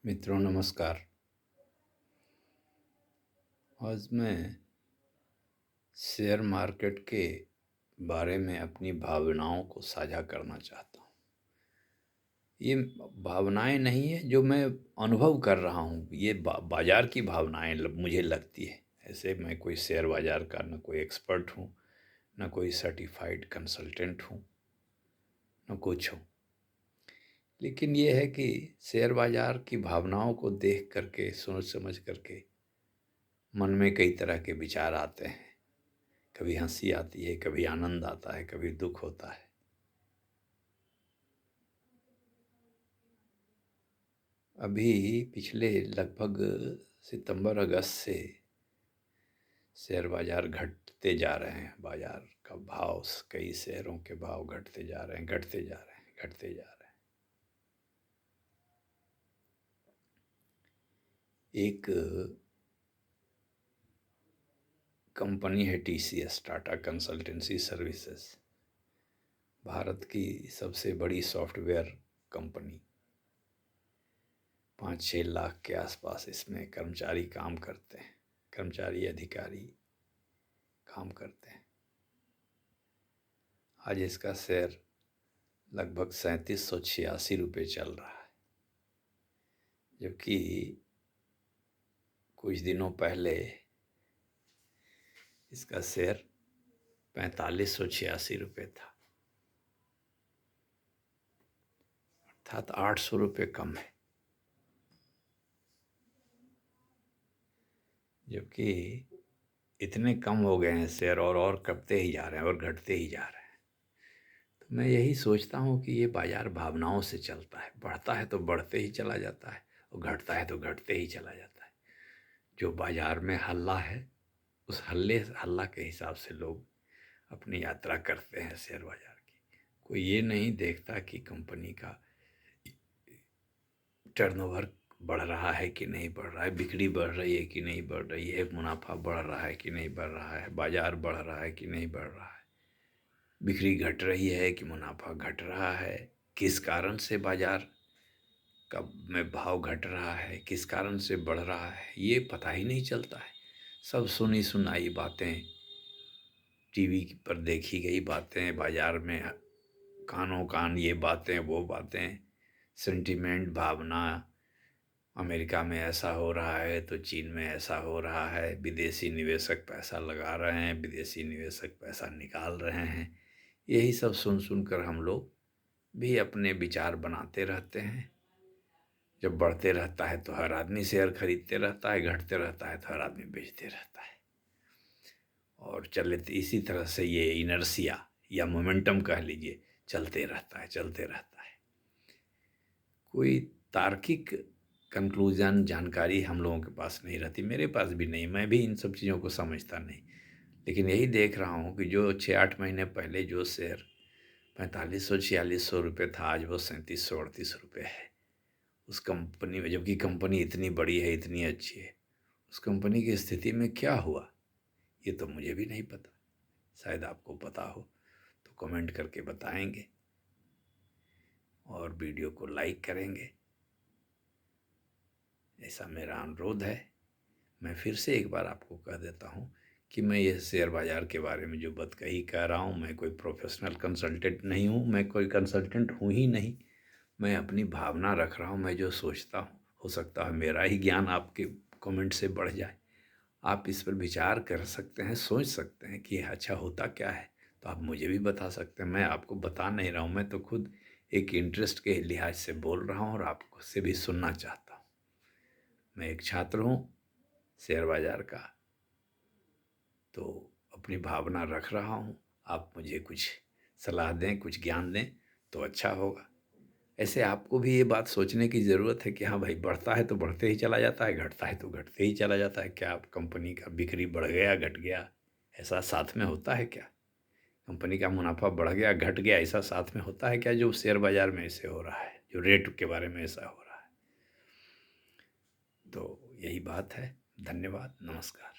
मित्रों नमस्कार। आज मैं शेयर मार्केट के बारे में अपनी भावनाओं को साझा करना चाहता हूँ। ये भावनाएं नहीं है जो मैं अनुभव कर रहा हूँ, ये बाजार की भावनाएं मुझे लगती है। ऐसे मैं कोई शेयर बाजार का न कोई एक्सपर्ट हूँ, न कोई सर्टिफाइड कंसल्टेंट हूँ, न कुछ हूँ। लेकिन ये है कि शेयर बाजार की भावनाओं को देख करके, सोच समझ करके मन में कई तरह के विचार आते हैं। कभी हंसी आती है, कभी आनंद आता है, कभी दुख होता है। अभी पिछले लगभग सितंबर अगस्त से शेयर बाजार घटते जा रहे हैं। बाजार का भाव, कई शेयरों के भाव घटते जा रहे हैं, घटते जा रहे हैं, घटते जा रहे हैं। एक कंपनी है TCS, Tata consultancy services, Bharat की सबसे बड़ी सॉफ्टवेयर कंपनी। 5-6 लाख के आसपास इसमें कर्मचारी काम करते हैं, कर्मचारी अधिकारी काम करते हैं। आज इसका शेयर लगभग 3786 रुपये चल रहा है, जबकि कुछ दिनों पहले इसका शेयर 4586 रुपये था, अर्थात 800 रुपये कम है। जबकि इतने कम हो गए हैं शेयर और कटते ही जा रहे हैं और घटते ही जा रहे हैं। तो मैं यही सोचता हूँ कि ये बाजार भावनाओं से चलता है। बढ़ता है तो बढ़ते ही चला जाता है और घटता है तो घटते ही चला जाता है। जो बाजार में हल्ला है, उस हल्ला के हिसाब से लोग अपनी यात्रा करते हैं शेयर बाजार की। कोई ये नहीं देखता कि कंपनी का टर्नओवर बढ़ रहा है कि नहीं बढ़ रहा है, बिक्री बढ़ रही है कि नहीं बढ़ रही है, मुनाफा बढ़ रहा है कि नहीं बढ़ रहा है, बाजार बढ़ रहा है कि नहीं बढ़ रहा है, बिक्री घट रही है कि मुनाफा घट रहा है, किस कारण से बाजार का में भाव घट रहा है, किस कारण से बढ़ रहा है, ये पता ही नहीं चलता है। सब सुनी सुनाई बातें, टीवी पर देखी गई बातें, बाजार में कानों कान ये बातें वो बातें, सेंटिमेंट, भावना, अमेरिका में ऐसा हो रहा है तो चीन में ऐसा हो रहा है, विदेशी निवेशक पैसा लगा रहे हैं, विदेशी निवेशक पैसा निकाल रहे हैं। यही सब सुन सुन कर हम लोग भी अपने विचार बनाते रहते हैं। जब बढ़ते रहता है तो हर आदमी शेयर खरीदते रहता है, घटते रहता है तो हर आदमी बेचते रहता है। और चले तो इसी तरह से ये इनर्सिया या मोमेंटम कह लीजिए, चलते रहता है, चलते रहता है। कोई तार्किक कंक्लूजन, जानकारी हम लोगों के पास नहीं रहती, मेरे पास भी नहीं, मैं भी इन सब चीज़ों को समझता नहीं। लेकिन यही देख रहा हूँ कि जो 6-8 महीने पहले जो शेयर 4500-4600 रुपये था, आज वो 3700-38 रुपये है। उस कंपनी में, जबकि कंपनी इतनी बड़ी है, इतनी अच्छी है, उस कंपनी की स्थिति में क्या हुआ ये तो मुझे भी नहीं पता। शायद आपको पता हो तो कमेंट करके बताएंगे और वीडियो को लाइक करेंगे, ऐसा मेरा अनुरोध है। मैं फिर से एक बार आपको कह देता हूँ कि मैं ये शेयर बाज़ार के बारे में जो बात कही कह रहा हूँ, मैं कोई प्रोफेशनल कंसल्टेंट नहीं हूँ, मैं कोई कंसल्टेंट हूँ ही नहीं। मैं अपनी भावना रख रहा हूँ, मैं जो सोचता हूँ। हो सकता है मेरा ही ज्ञान आपके कमेंट से बढ़ जाए, आप इस पर विचार कर सकते हैं, सोच सकते हैं कि अच्छा होता क्या है, तो आप मुझे भी बता सकते हैं। मैं आपको बता नहीं रहा हूँ, मैं तो खुद एक इंटरेस्ट के लिहाज से बोल रहा हूँ और आपको से भी सुनना चाहता हूँ। मैं एक छात्र हूँ शेयर बाज़ार का, तो अपनी भावना रख रहा हूँ। आप मुझे कुछ सलाह दें, कुछ ज्ञान दें तो अच्छा होगा। ऐसे आपको भी ये बात सोचने की ज़रूरत है कि हाँ भाई, बढ़ता है तो बढ़ते ही चला जाता है, घटता है तो घटते ही चला जाता है। क्या कंपनी का बिक्री बढ़ गया, घट गया, ऐसा साथ में होता है क्या? कंपनी का मुनाफा बढ़ गया, घट गया, ऐसा साथ में होता है क्या जो शेयर बाज़ार में ऐसे हो रहा है, जो रेट के बारे में ऐसा हो रहा है? तो यही बात है। धन्यवाद, नमस्कार।